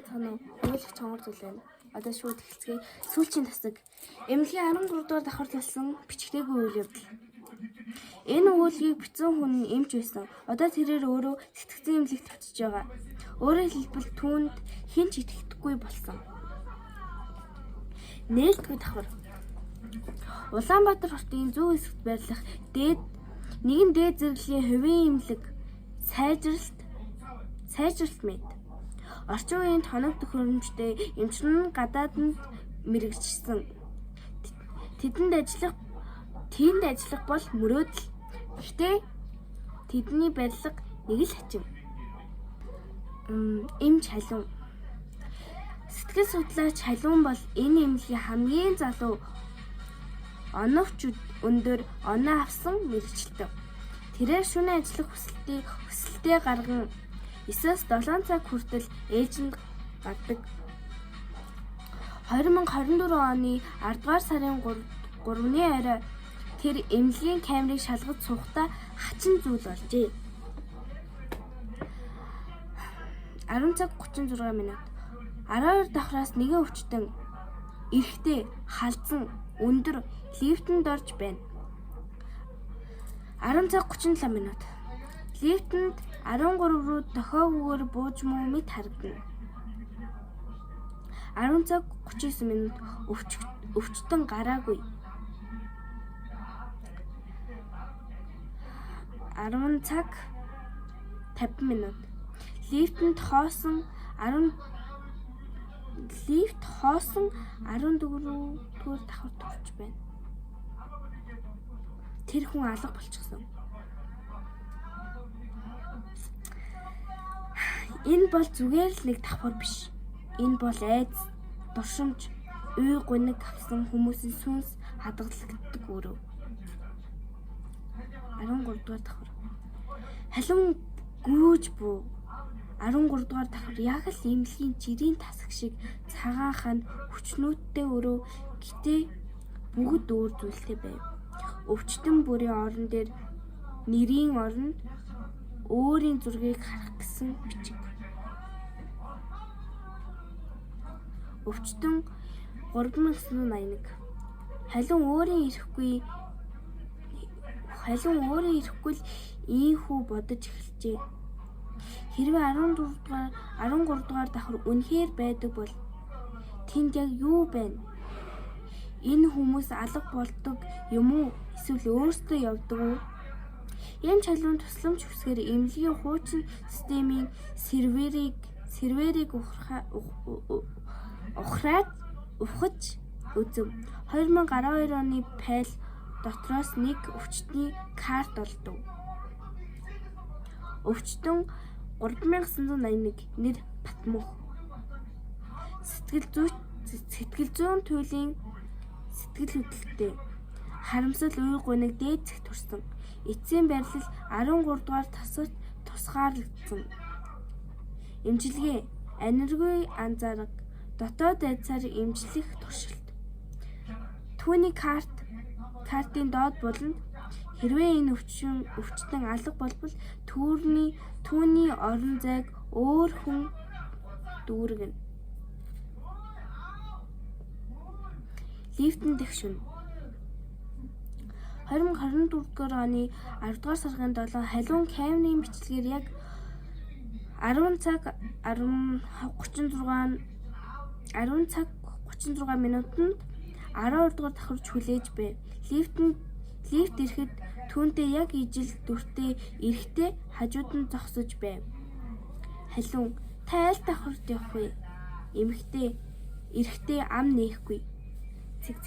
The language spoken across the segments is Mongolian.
байцгаана уу? Уулах чонгор зүйл байна. Одоо шууд эхэлцгээе. Сүүлчийн тасаг. Эмнэлгийн 13 дугаар давхар болсон бичгтээгүй үйл явдал. Энэ уулгийг бичсэн хүн нь эмч байсан. Одоо тэрээр өөрөө сэтгцэн эмнэлэгт очиж байгаа. Өөрөөр хэлбэл түүнд хэн ч итгэдэггүй болсон. Нээлтгүй давхар. Улаанбаатар хотын зүүн хэсэгт байрлах нэгэн дээд зэрэглэлийн хувийн эмнэлэг сайжралт мэд. Орчин үеийн тоног төхөөрөмжтэй эмчнэр нь гадаадд мэргэжсэн. Тэнд ажиллах бол мөрөөдөл. Гэхдээ тэдний барилга нэг л хачин. Эмч халуун. Сэтгэл судлаач халуун бол энэ эмнэлгийн хамгийн залуу оновч өндөр оноо авсан мэргэжилтэн. Тэрээр шөнө ажиллах хүсэлтээ гарган 9-7 цаг хүртэл ээлжинд гардаг. 2024 оны 10 дугаар сарын 3-ны орой тэр эмнэлгийн камерыг шалгаж суухдаа хачин зүйл болжээ. 10 цаг 36 минут. 12 давхраас нэгэн өвчтөн эрэгтэй халдсан өндөр лифтэнд орж байна. 10 цаг 37 минут. Лифтэнд 13 руу дохиогүйгээр бууж муу мэт харагдана. 10 цаг 39 минут. Өвчтөн гараагүй. 10 цаг 50 минут. Лифт хоосон 14 дугаар давхар төрж байна. Тэр хүн алга болчихсон. Энэ бол зүгээр л нэг давхар биш. Энэ бол айдас, дуршимж, уй гуниг авсан хүмүүсийн сүнс хадгалагддаг өрөө. 13 дугаар давхар. Халуун гүйж буу. 13 дугаар давхар яг л эмнэлгийн жирийн тасаг шиг цагаан хүчнүүдтэй өрөө, гэтээ бүгд өөр зүйлтэй байв. Өвчтөн бүрийн орон дээр нэрийн оронд өөрийн зургийг харах гэсэн бичиг. Өвчтөн 3981. Халуун өөрийн ирэхгүй л ийхүү бодож эхэлжээ. Хэрвээ 13 дугаар давхар үнэхээр байдаг бол тэнд яг юу байна? Энэ хүмүүс алга болдог юм уу? Эсвэл өөрсдөө явдаг уу? Эмч халуун тусламж хүсгээр эмнэлгийн хуучин системийн серверийг ухаж үзв. 2012 оны файл дотроос нэг өвчтний карт олдов. Өвчтөн 3981 нэр Батмөх. Сэтгэл зүйн туйлын сэтгэл хөдлөлттэй. Харамсал уй гуниг дээд зэгт төрсөн. Эцсийн байрлал 13 дугаар тасагт тусгаарлагдсан. Эмчилгээ, аниргүй анзаарга, дотоод айдсаар эмчлэх туршилт. Түүний картын доод буланд хэрвээ энэ өвчтөн алга болбол түүний орон зайг өөр хүн дүүргэнэ. Лифтэн дэх шөнө. 2024 оны 10 дугаар сарын 7 халуун камерын бичлэгээр яг 10 цаг 36 минутанд 12 дугаар давхарч хүлээж байв. Лифт ирэхэд түүнтэй яг ижил дүртэй эрэгтэй хажууд нь зогсож байв. Халуун та аль давхарт явах вэ? Эрэгтэй ам нээхгүй. Цэг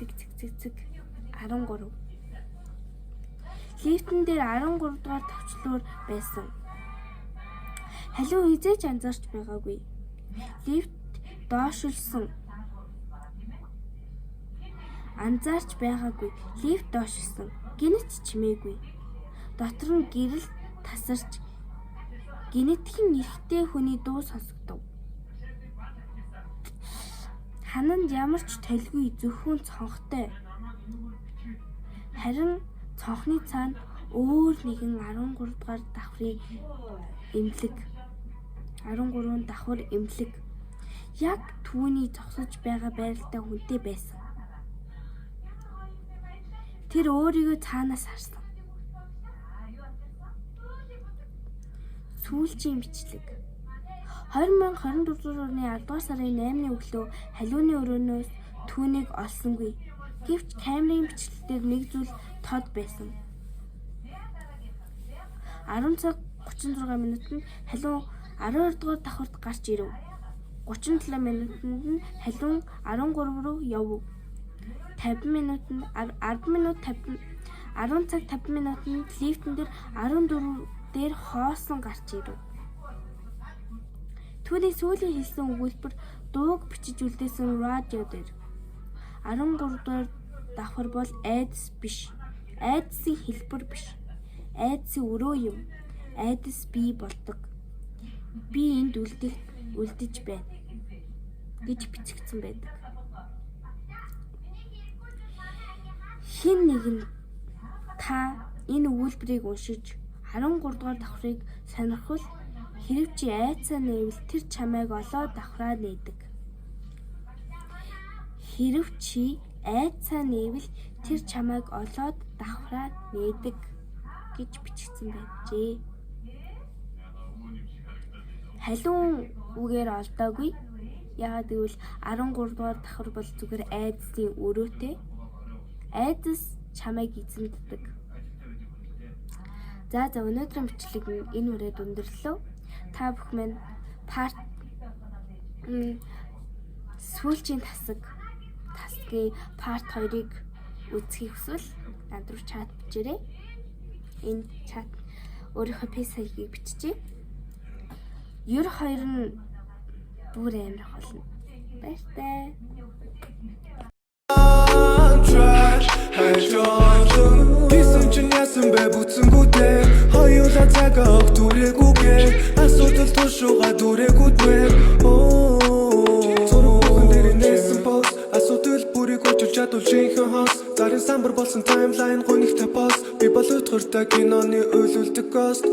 13. Лифтэн дээр 13 дугаар товчлуур байсан. Халуун хизээч анзаарч байгаагүй. Лифт доошлсон. Гинэт чимээгүй. Дотор нь гэрэл тасарч гинэтхэн эрэгтэй хүний дуу сонсогдов. Хананд ямар ч толгүй зөвхөн цонхтой. Харин цонхны цаана өөр нэгэн 13 дугаар давхрын эмнэлэг. 13 давхар эмнэлэг. яг түүний зогсож байгаа байралтай хүнтэй байсан. Тэр өөрийгөө цаанаас харсан. Сүүлчийн бичлэг 2024 оны 10 дугаар сарын 8-ны өглөө халиуны өрөөнөөс түүнийг олсонгүй. Гэвч камерын бичлэгтэр нэг зүйл тод байсан. 10 цаг 36 минутанд халиун 12 дугаар давхарт гарч ирэв. 37 минутанд нь халиун 13 руу явв. 50 минутанд 10 цаг 50 минутанд лифтэн дээр 14 дээр хоосон гарч ирэв. Түүний сүүлийн хэлсэн өгүүлбэр дууг бичиж үлдээсэн радио дээр 13 дугаар давхар бол айдас биш. Айдасын хэлбэр биш. Айдасын өрөө юм. Айдас бий болдог. Би энд үлдэж байна гэж бичигдсэн байдаг. Хэн нэгэн та энэ өгүүлбэрийг уншиж 13 дугаар давхрыг сонирхвол хэрэв чи айцаа нээвэл тэр чамайг олоод давхраа нээдэг. Хэрэв чи айцаа нээвэл тэр чамайг олоод давхраа нээдэг гэж бичигдсэн байжээ. Халиун үгээр олдоогүй. Яагаад гэвэл 13 дугаар давхар бол зүгээр айдасын өрөөтэй. Айдас чамайг эзэмддэг. За өнөөдрийн бичлэг нь энэ үрээд өндөрлөө. Та бүхэн минь сүүлчийн тасгийн part 2-ыг үзхийг хүсвэл над руу чат бичээрэй. Энэ чат өөрийнхөө пэйсийг биччихье. 92 нь бүр амар болно. Баяртай. Писэн чинь ясан бэ бүцэнгүүтэй хоёулаа цагаа огт үрэгүүгээ асуудал тушууга дүрэгүүдвэ Зураг бүхэн дээр нээсэн пост асуудал бүрийг очиж чадвал жинхэнэ хос Зарын самбар болсон таймлайн гонигтай пост Би бол өтгөртэй киноны уйлуулдаг гост